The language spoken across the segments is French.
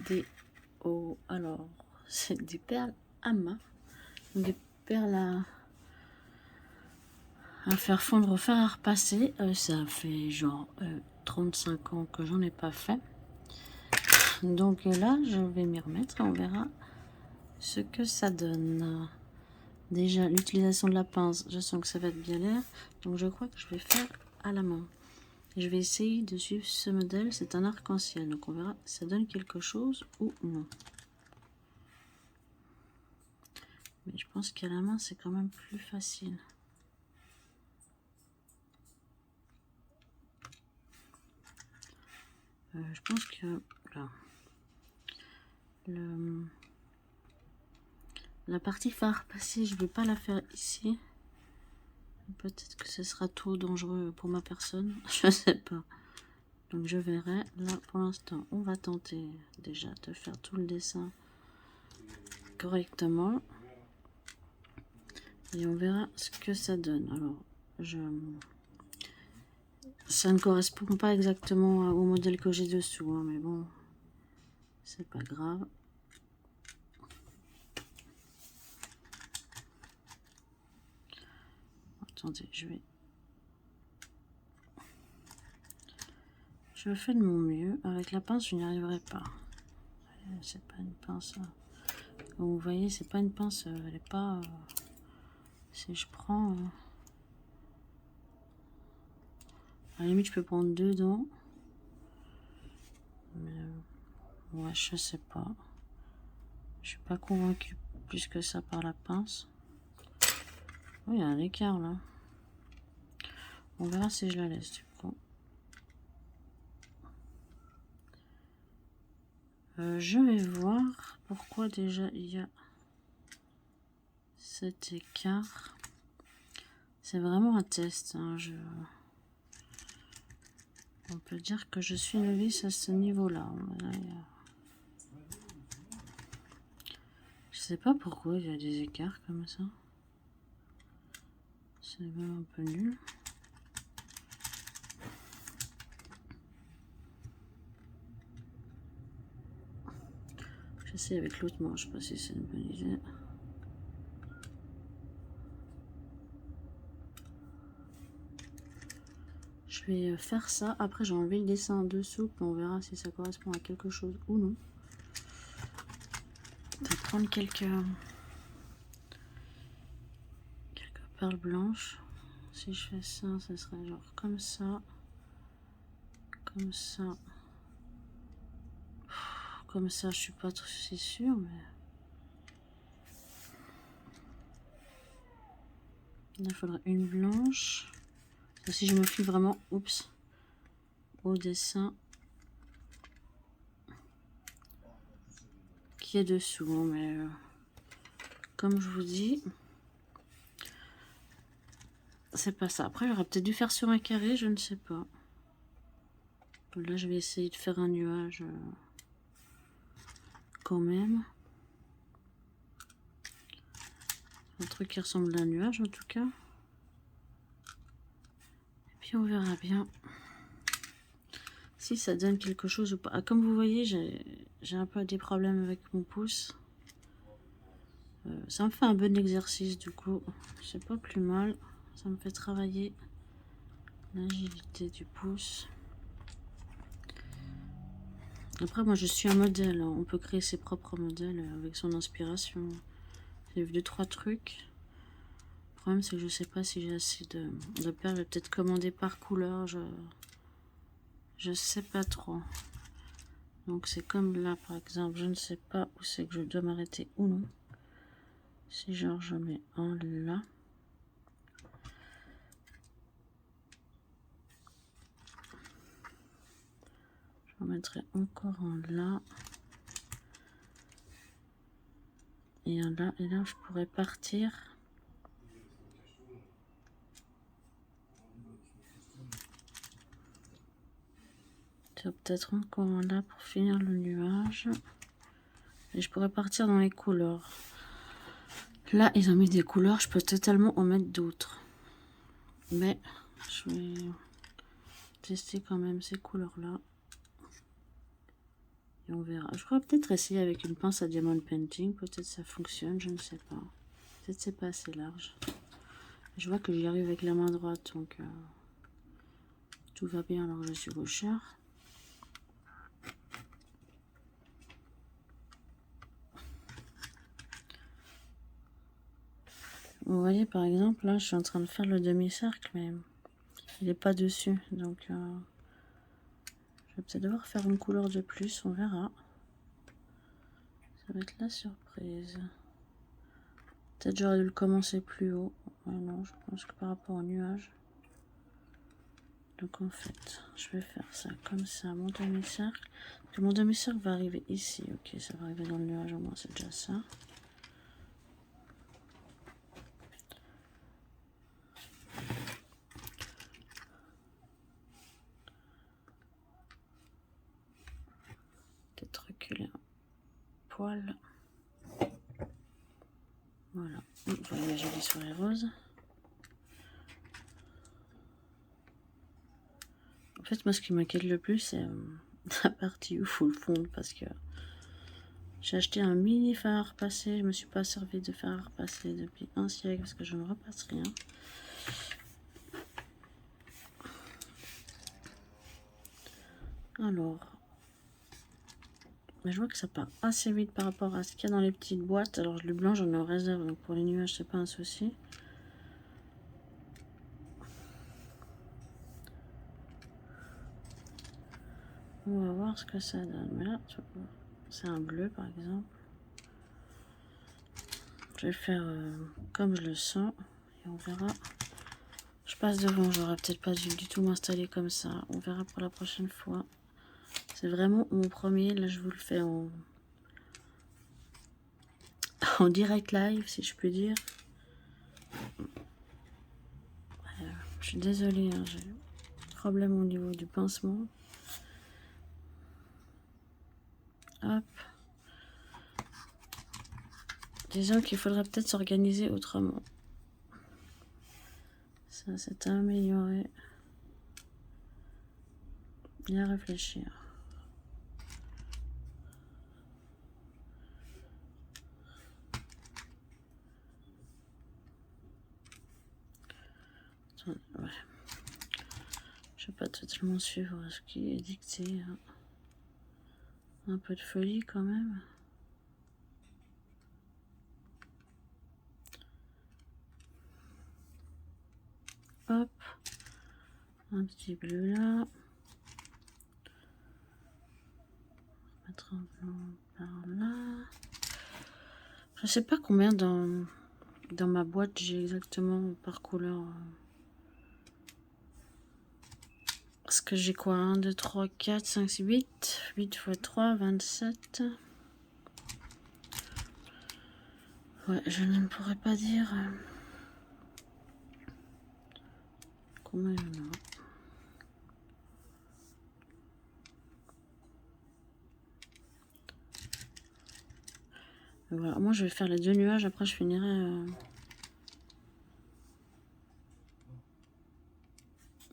des... Oh, alors, c'est des perles à main. Des perles à faire fondre au fer à repasser. Ça fait genre 35 ans que j'en ai pas fait. Donc là, je vais m'y remettre et on verra ce que ça donne. Déjà, l'utilisation de la pince, je sens que ça va être galère. Donc je crois que je vais faire à la main. Je vais essayer de suivre ce modèle. C'est un arc-en-ciel. Donc on verra si ça donne quelque chose ou non. Mais je pense qu'à la main, c'est quand même plus facile. Je pense que là, la partie phare passée, je vais pas la faire ici. Peut-être que ce sera trop dangereux pour ma personne. Je sais pas. Donc je verrai. Là, pour l'instant, on va tenter déjà de faire tout le dessin correctement. Et on verra ce que ça donne. Alors, ça ne correspond pas exactement au modèle que j'ai dessous, hein, mais bon, c'est pas grave. Attendez, je fais de mon mieux. Avec la pince, je n'y arriverai pas. C'est pas une pince. Comme vous voyez, c'est pas une pince. Elle est pas. Si je prends. À la limite, je peux prendre deux dents. Mais ouais, je sais pas. Je suis pas convaincue plus que ça par la pince. Oui, il y a un écart là. On verra si je la laisse du coup. Je vais voir pourquoi déjà il y a cet écart. C'est vraiment un test. Hein. On peut dire que je suis novice à ce niveau-là. Je sais pas pourquoi il y a des écarts comme ça. C'est même un peu nul. J'essaie avec l'autre manche, je sais pas si c'est une bonne idée. Je vais faire ça. Après, j'ai enlevé le dessin en dessous. Puis on verra si ça correspond à quelque chose ou non. Je vais prendre quelques perles blanches. Si je fais ça, ça serait genre comme ça. Comme ça. Comme ça, je suis pas trop si sûre, mais... Là, il faudrait une blanche. Si je me fie vraiment, oups, au dessin qui est dessous. Mais comme je vous dis, c'est pas ça. Après, j'aurais peut-être dû faire sur un carré, je ne sais pas. Là, je vais essayer de faire un nuage quand même. Un truc qui ressemble à un nuage en tout cas. Et puis on verra bien si ça donne quelque chose ou pas. Ah, comme vous voyez, j'ai un peu des problèmes avec mon pouce. Ça me fait un bon exercice du coup. C'est pas plus mal. Ça me fait travailler l'agilité du pouce. Après, moi je suis un modèle. On peut créer ses propres modèles avec son inspiration. J'ai vu 2-3 trucs. Le problème, c'est que je sais pas si j'ai assez de perles. Je vais peut-être commander par couleur. Je sais pas trop. Donc c'est comme là par exemple, je ne sais pas où c'est que je dois m'arrêter ou non. Si genre je mets un là. Je mettrai encore un là. Et un là. Et là je pourrais partir. Peut-être encore un là pour finir le nuage. Et je pourrais partir dans les couleurs. Là ils ont mis des couleurs, je peux totalement en mettre d'autres. Mais je vais tester quand même ces couleurs là. Et on verra. Je pourrais peut-être essayer avec une pince à diamond painting. Peut-être ça fonctionne, je ne sais pas. Peut-être c'est pas assez large. Je vois que j'y arrive avec la main droite, donc tout va bien alors que je suis gauchère. Vous voyez par exemple, là je suis en train de faire le demi-cercle, mais il n'est pas dessus. Donc je vais peut-être devoir faire une couleur de plus, on verra. Ça va être la surprise. Peut-être j'aurais dû le commencer plus haut. Ouais, non, je pense que par rapport au nuage. Donc en fait, je vais faire ça comme ça, mon demi-cercle. Mon demi-cercle va arriver ici. Ok, ça va arriver dans le nuage, au moins c'est déjà ça. Peut-être reculer un poil. Voilà. Voilà, j'ai dit sur les roses. En fait, moi, ce qui m'inquiète le plus, c'est la partie où il faut le fondre, parce que j'ai acheté un mini fer à repasser. Je me suis pas servi de fer à repasser depuis un siècle, parce que je ne repasse rien. Alors, mais je vois que ça part assez vite par rapport à ce qu'il y a dans les petites boîtes. Alors, le blanc, j'en ai en réserve, donc pour les nuages, c'est pas un souci. On va voir ce que ça donne. Mais là, c'est un bleu, par exemple. Je vais faire comme je le sens, et on verra. Je passe devant, j'aurais peut-être pas dû du tout m'installer comme ça. On verra pour la prochaine fois. C'est vraiment mon premier, là je vous le fais en direct live, si je puis dire. Je suis désolée, hein, j'ai un problème au niveau du pincement. Hop. Disons qu'il faudrait peut-être s'organiser autrement. Ça, c'est à améliorer. Bien réfléchir. Attends, ouais. Je vais pas totalement suivre ce qui est dicté. Hein. Un peu de folie quand même. Hop. Un petit bleu là. Mettre un blanc par là. Je sais pas combien dans ma boîte j'ai exactement par couleur. Parce que j'ai quoi? 1, 2, 3, 4, 5, 6, 8. 8 x 3, 27. Ouais, je ne pourrais pas dire combien il y en a. Voilà, moi je vais faire les deux nuages, après je finirai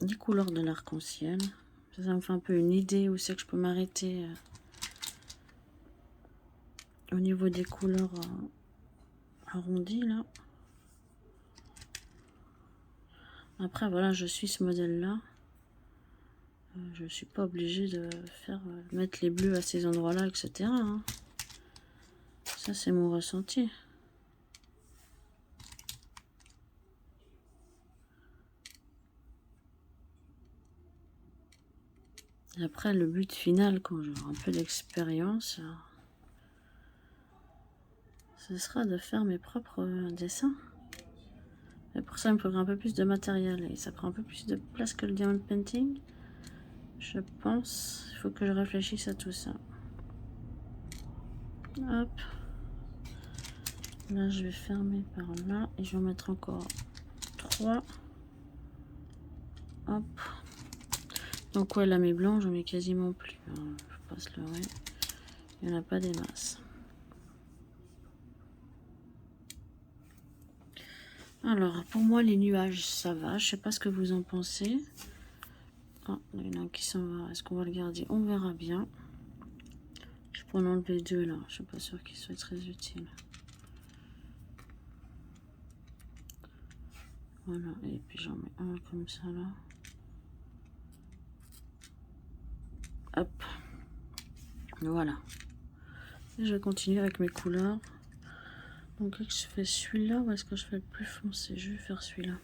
les couleurs de l'arc-en-ciel. Ça me fait un peu une idée où c'est que je peux m'arrêter au niveau des couleurs arrondies là. Après voilà, je suis ce modèle là. Je suis pas obligée de faire mettre les bleus à ces endroits là, etc. Hein. Ça c'est mon ressenti. Et après le but final, quand j'aurai un peu d'expérience, ce sera de faire mes propres dessins. Et pour ça il me faudra un peu plus de matériel et ça prend un peu plus de place que le diamond painting. Je pense, il faut que je réfléchisse à tout ça. Hop. Là, je vais fermer par là et je vais mettre encore 3. Hop. Donc ouais, là mes blancs, j'en mets quasiment plus. Hein. Je passe le vrai. Il n'y en a pas des masses. Alors, pour moi, les nuages, ça va. Je sais pas ce que vous en pensez. Ah, il y en a un qui s'en va. Est-ce qu'on va le garder? On verra bien. pour en enlever deux là. Je suis pas sûre qu'il soit très utile. Voilà, et puis j'en mets un comme ça là. Hop. Voilà. Et je vais continuer avec mes couleurs. Donc je fais celui-là ou est-ce que je fais le plus foncé? Je vais faire celui-là.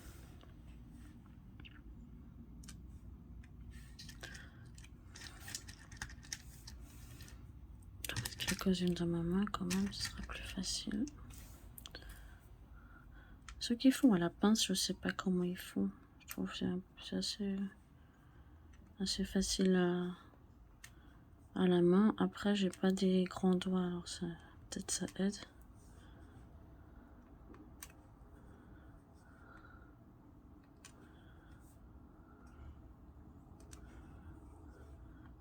Je vais mettre quelques-unes dans ma main quand même, ce sera plus facile. Ceux qui font à la pince, je sais pas comment ils font. Je trouve que c'est assez facile à la main. Après, j'ai pas des grands doigts, alors ça peut-être ça aide.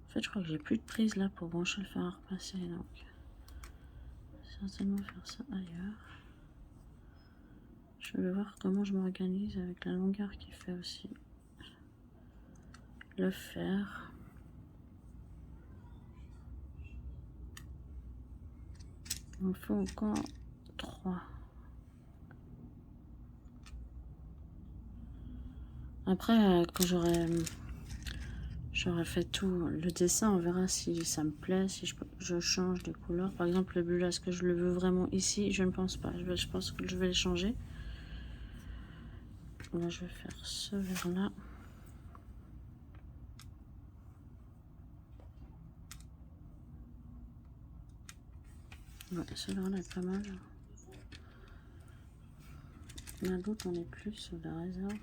En fait, je crois que j'ai plus de prise là pour brancher le fer à repasser, donc certainement faire ça ailleurs. Je vais voir comment je m'organise avec la longueur qui fait aussi le fer. Il me faut encore 3. Après, quand j'aurai fait tout le dessin, on verra si ça me plaît, si je change de couleur. Par exemple, le bleu là, est-ce que je le veux vraiment ici? Je ne pense pas. Je pense que je vais les changer. Là, je vais faire ce vert là. Ouais, ce vert là est pas mal. Là, d'autres, on est plus sur la réserve.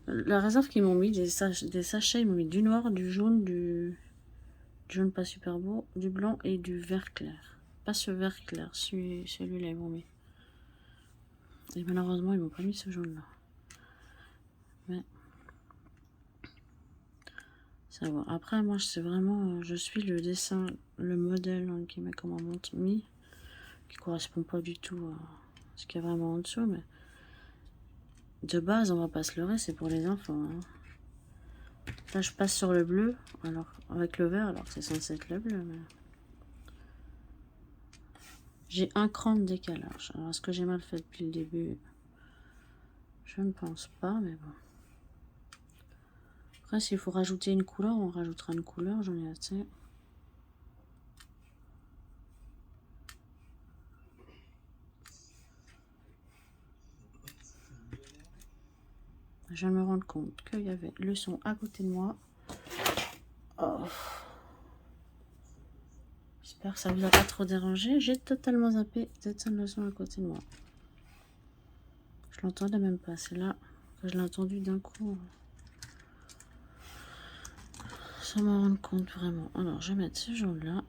La réserve qu'ils m'ont mis, des sachets, ils m'ont mis du noir, du jaune pas super beau, du blanc et du vert clair. Pas ce vert clair, celui-là ils m'ont mis. Et malheureusement, ils m'ont pas mis ce jaune là. Mais ça va. Après, moi, c'est vraiment, je suis le dessin, le modèle qui m'a comment mis, qui correspond pas du tout à ce qu'il y a vraiment en dessous, mais de base, on va pas se leurrer, c'est pour les enfants. Hein. Là, je passe sur le bleu, alors avec le vert, alors que c'est censé être le bleu. Mais... j'ai un cran de décalage. Alors, est-ce que j'ai mal fait depuis le début? Je ne pense pas, mais bon. Après, s'il faut rajouter une couleur, on rajoutera une couleur, j'en ai assez. Je viens de me rendre compte qu'il y avait le son à côté de moi. Oh. J'espère que ça vous a pas trop dérangé. J'ai totalement zappé d'éteindre le son à côté de moi. Je l'entendais même pas. C'est là que je l'ai entendu d'un coup. Ça m'en rend compte vraiment. Alors, je vais mettre ce jaune là.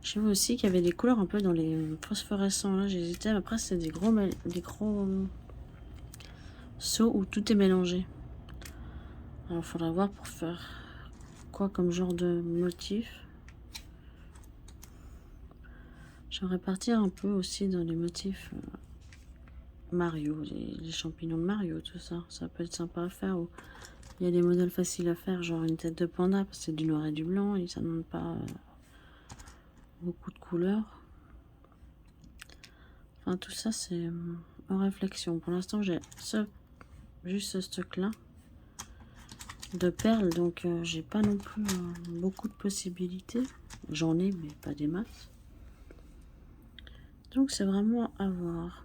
J'ai vu aussi qu'il y avait des couleurs un peu dans les phosphorescents là. J'hésitais. Après, c'est des gros seaux où tout est mélangé. Alors, il faudra voir pour faire quoi comme genre de motif. J'aimerais partir un peu aussi dans les motifs Mario, les champignons de Mario, tout ça. Ça peut être sympa à faire. Ou il y a des modèles faciles à faire, genre une tête de panda, parce que c'est du noir et du blanc, et ça ne demande pas beaucoup de couleurs. Enfin, tout ça, c'est en réflexion. Pour l'instant, j'ai juste ce stock-là de perles, donc j'ai pas non plus beaucoup de possibilités. J'en ai, mais pas des masses. Donc, c'est vraiment à voir.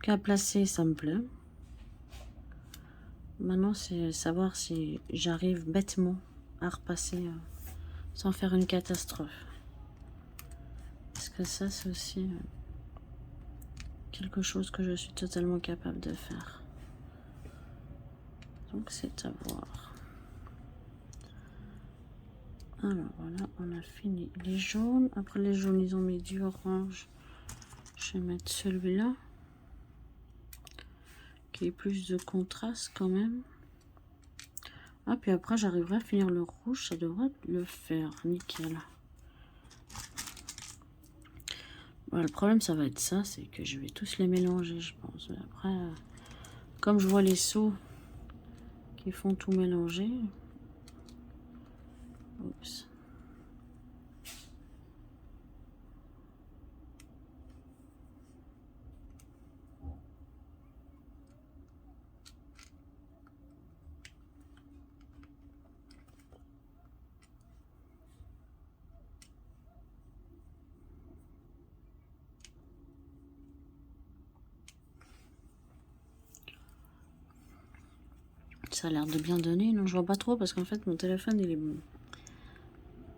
À placer, ça me plaît. Maintenant, c'est savoir si j'arrive bêtement à repasser sans faire une catastrophe. Parce que ça, c'est aussi quelque chose que je suis totalement capable de faire. Donc, c'est à voir. Alors, voilà, on a fini les jaunes. Après les jaunes, ils ont mis du orange. Je vais mettre celui-là. Qui est plus de contraste quand même. Ah, puis après, j'arriverai à finir le rouge. Ça devrait le faire. Nickel. Voilà, le problème, ça va être ça, c'est que je vais tous les mélanger, je pense. Mais après, comme je vois les seaux qui font tout mélanger... Oups. Ça a l'air de bien donner. Non, je vois pas trop parce qu'en fait, mon téléphone, il est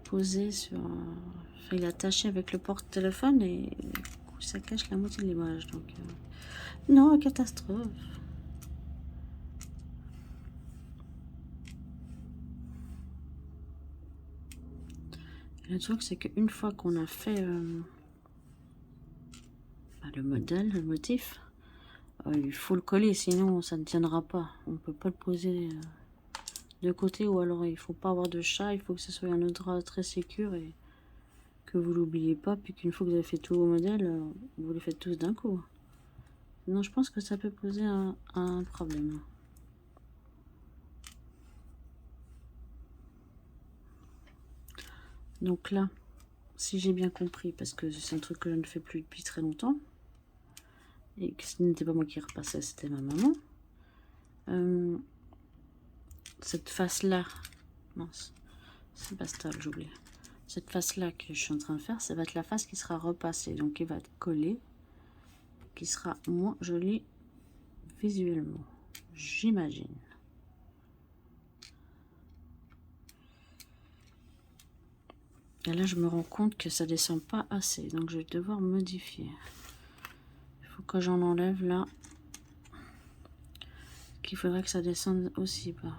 posé sur... Enfin, il est attaché avec le porte-téléphone et du coup, ça cache la moitié de l'image. Donc, non, catastrophe. Et le truc, c'est qu'une fois qu'on a fait le modèle, le motif, il faut le coller, sinon ça ne tiendra pas. On ne peut pas le poser de côté, ou alors il faut pas avoir de chat, il faut que ce soit un endroit très sécure et que vous l'oubliez pas, puis qu'une fois que vous avez fait tous vos modèles, vous les faites tous d'un coup. Non, je pense que ça peut poser un problème. Donc là, si j'ai bien compris, parce que c'est un truc que je ne fais plus depuis très longtemps, et que ce n'était pas moi qui repassais, c'était ma maman. Cette face-là, mince, c'est pas stable, j'oublie. Cette face-là que je suis en train de faire, ça va être la face qui sera repassée, donc qui va être collée, qui sera moins jolie visuellement, j'imagine. Et là, je me rends compte que ça descend pas assez, donc je vais devoir modifier. Il faut que j'en enlève là, qu'il faudrait que ça descende aussi bas.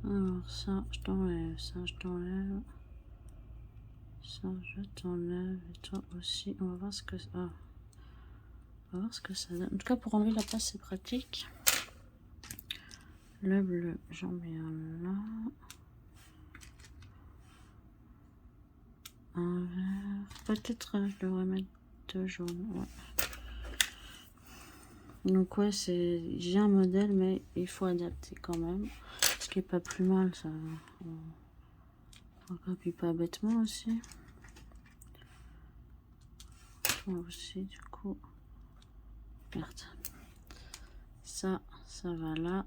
Alors ça, je t'enlève, ça, je t'enlève, ça, je t'enlève, et toi aussi. On va voir ce que ça... Ah. On va voir ce que ça donne. En tout cas, pour enlever la place, c'est pratique. Le bleu, j'en mets un là. Un vert. Peut-être je devrais mettre deux jaunes. Ouais. Donc ouais, j'ai un modèle, mais il faut adapter quand même. Ce qui est pas plus mal, ça. On copie pas bêtement aussi. Moi aussi, du coup. Merde. Ça va là.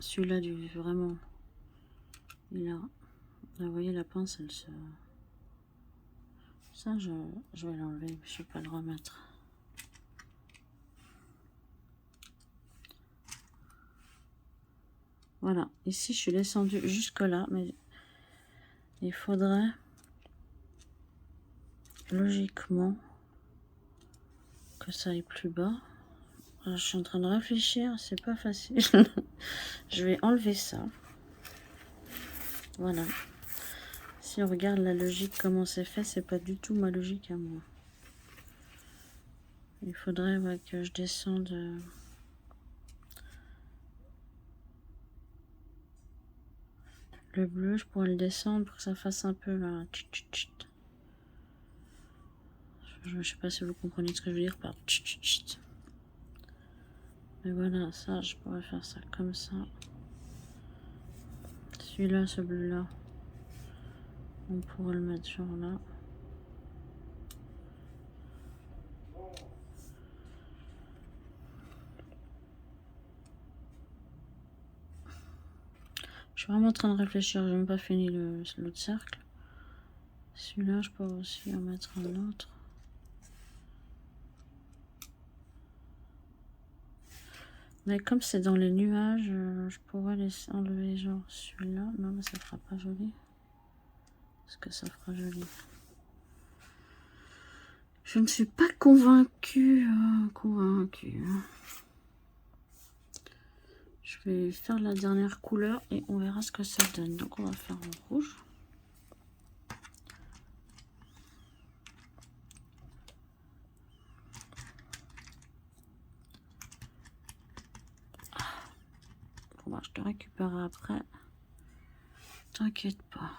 Celui-là, vraiment, il a... Vous voyez, la pince, elle se... Ça, je vais l'enlever, je vais pas le remettre. Voilà, ici, je suis descendue jusque là, mais il faudrait logiquement que ça aille plus bas. Alors, je suis en train de réfléchir, c'est pas facile. Je vais enlever ça. Voilà. Si on regarde la logique, comment c'est fait, c'est pas du tout ma logique à moi. Il faudrait que je descende... Le bleu, je pourrais le descendre pour que ça fasse un peu là. Je sais pas si vous comprenez ce que je veux dire par... Mais voilà, ça, je pourrais faire ça comme ça. Celui-là, ce bleu-là, on pourrait le mettre genre là. Je suis vraiment en train de réfléchir, j'ai même pas fini l'autre cercle. Celui-là, je peux aussi en mettre un autre. Mais comme c'est dans les nuages, je pourrais laisser enlever genre celui-là. Non, mais ça fera pas joli. Est-ce que ça fera joli? Je ne suis pas convaincue. Je vais faire la dernière couleur et on verra ce que ça donne. Donc on va faire en rouge. Bon, bah, je te récupérerai après. T'inquiète pas.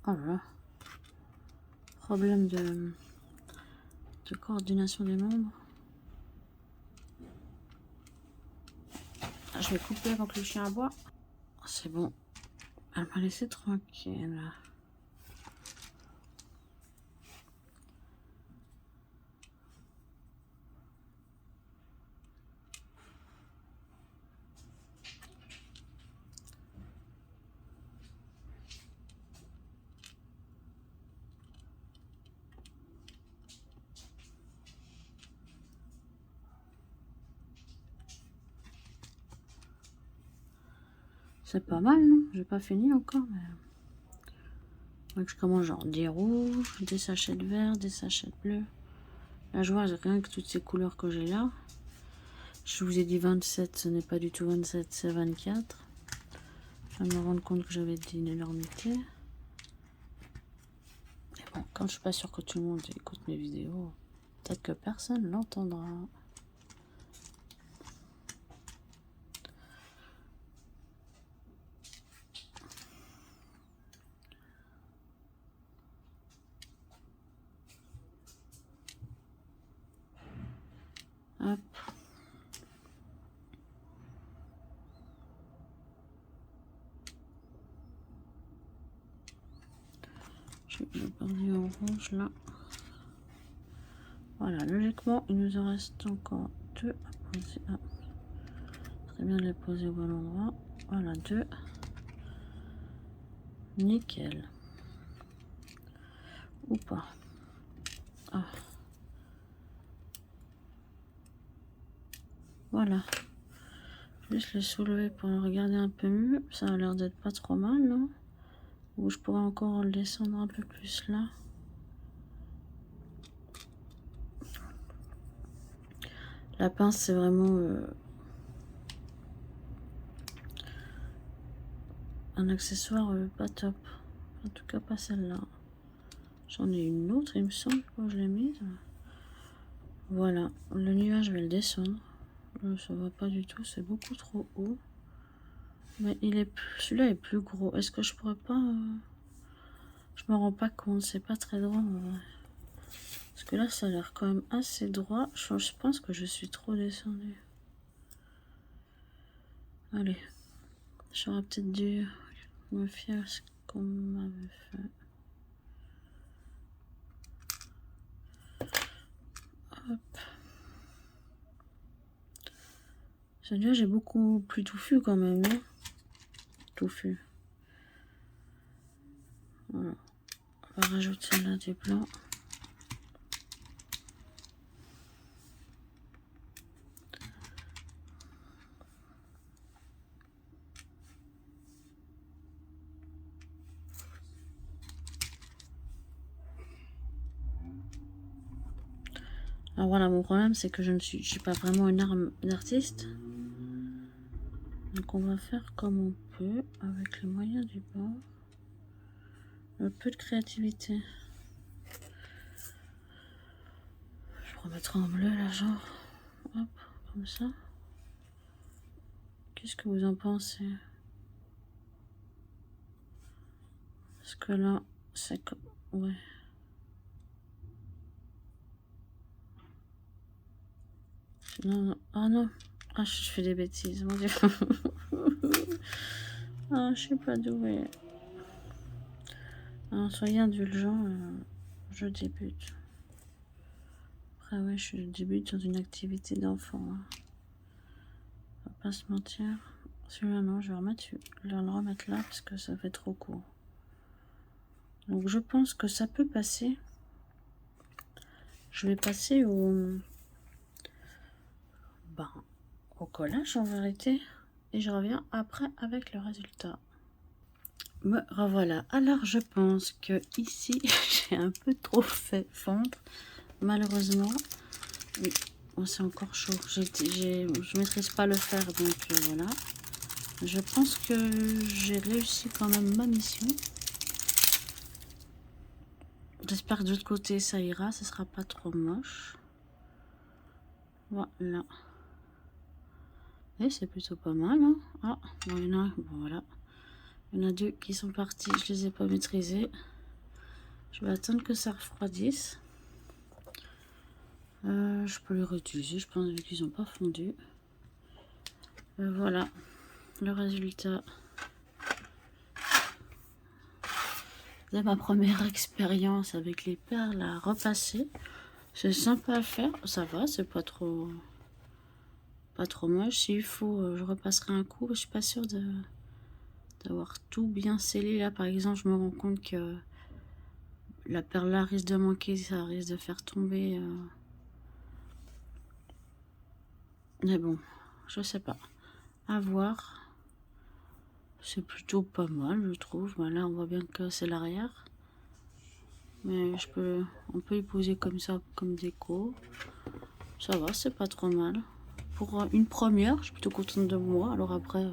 Oh là là. Problème de coordination des membres. Je vais couper avant que le chien aboie. C'est bon. Elle m'a laissé tranquille. C'est pas mal, non? J'ai pas fini encore, mais... Donc je commence genre des rouges, des sachets de vert, des sachets de bleu. Là, je vois rien que toutes ces couleurs que j'ai là. Je vous ai dit 27, ce n'est pas du tout 27, c'est 24. Je viens de me rendre compte que j'avais dit une énormité. Et bon, quand je suis pas sûre que tout le monde écoute mes vidéos, peut-être que personne l'entendra. Hop. J'ai perdu en rouge là. Voilà, logiquement, il nous en reste encore deux à poser. Ah, très bien de les poser au bon endroit. Voilà, deux. Nickel. Ou pas. Ah. Voilà. Juste le soulever pour le regarder un peu mieux. Ça a l'air d'être pas trop mal, non? Ou je pourrais encore le descendre un peu plus là. La pince, c'est vraiment un accessoire pas top. En tout cas, pas celle-là. J'en ai une autre, il me semble, quand je l'ai mise. Voilà, le nuage, je vais le descendre. Ça va pas du tout, c'est beaucoup trop haut. Mais celui-là est plus gros. Est-ce que je pourrais pas... Je me rends pas compte, c'est pas très droit. Parce que là, ça a l'air quand même assez droit. Je pense que je suis trop descendue. Allez, j'aurais peut-être dû me fier à ce qu'on m'avait fait. Hop. Celui-là, j'ai beaucoup plus touffu quand même, non? Touffu. Voilà. On va rajouter là du blanc. Alors voilà, mon problème, c'est que je suis pas vraiment une arme d'artiste. Donc on va faire comme on peut, avec les moyens du bord. Un peu de créativité. Je vais remettre en bleu là, genre. Hop, comme ça. Qu'est-ce que vous en pensez? Parce que là, c'est comme... Ouais. Non, non. Ah non. Ah, je fais des bêtises, mon Dieu. Ah, je suis pas douée. Alors, soyez indulgents, je débute. Après, ouais, je débute dans une activité d'enfant. Hein. On va pas se mentir. Celui-là, non, je vais le remettre là parce que ça fait trop court. Donc, je pense que ça peut passer. Je vais passer au collage en vérité. Et je reviens après avec le résultat. Me revoilà. Alors, je pense que ici, j'ai un peu trop fait fondre. Malheureusement. Oui, oh, c'est encore chaud. Je maîtrise pas le fer, donc voilà. Je pense que j'ai réussi quand même ma mission. J'espère que de l'autre côté ça ira, ce sera pas trop moche. Voilà. Et c'est plutôt pas mal. Hein. Ah, bon, il y en a. Bon, voilà. Il y en a 2 qui sont partis, je les ai pas maîtrisés. Je vais attendre que ça refroidisse. Je peux les réutiliser, je pense qu'ils n'ont pas fondu. Voilà le résultat de ma première expérience avec les perles à repasser. C'est sympa à faire, ça va, c'est pas trop moche. S'il faut, je repasserai un coup. Je suis pas sûre d'avoir tout bien scellé. Là par exemple, je me rends compte que la perle là risque de manquer, ça risque de faire tomber. Mais bon, je sais pas. À voir. C'est plutôt pas mal, je trouve. Là, on voit bien que c'est l'arrière. Mais on peut y poser comme ça, comme déco. Ça va, c'est pas trop mal. Pour une première, je suis plutôt contente de moi. Alors après,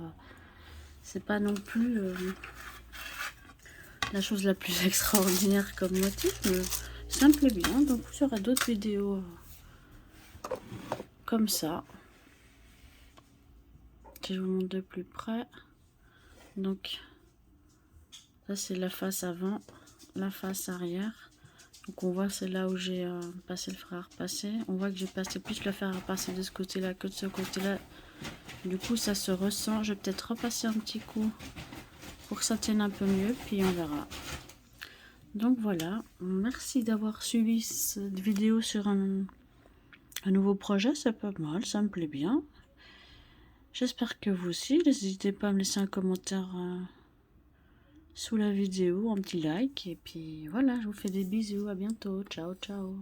c'est pas non plus la chose la plus extraordinaire comme motif, mais ça me plaît bien. Donc, il y aura d'autres vidéos comme ça. Si je vous montre de plus près. Donc, ça c'est la face avant, la face arrière. Donc on voit c'est là où j'ai passé le fer à repasser. On voit que j'ai passé plus le fer à repasser de ce côté-là que de ce côté-là. Du coup ça se ressent. Je vais peut-être repasser un petit coup pour que ça tienne un peu mieux, puis on verra. Donc voilà, merci d'avoir suivi cette vidéo sur un nouveau projet. C'est pas mal, ça me plaît bien. J'espère que vous aussi. N'hésitez pas à me laisser un commentaire sous la vidéo, un petit like. Et puis voilà, je vous fais des bisous. À bientôt. Ciao, ciao.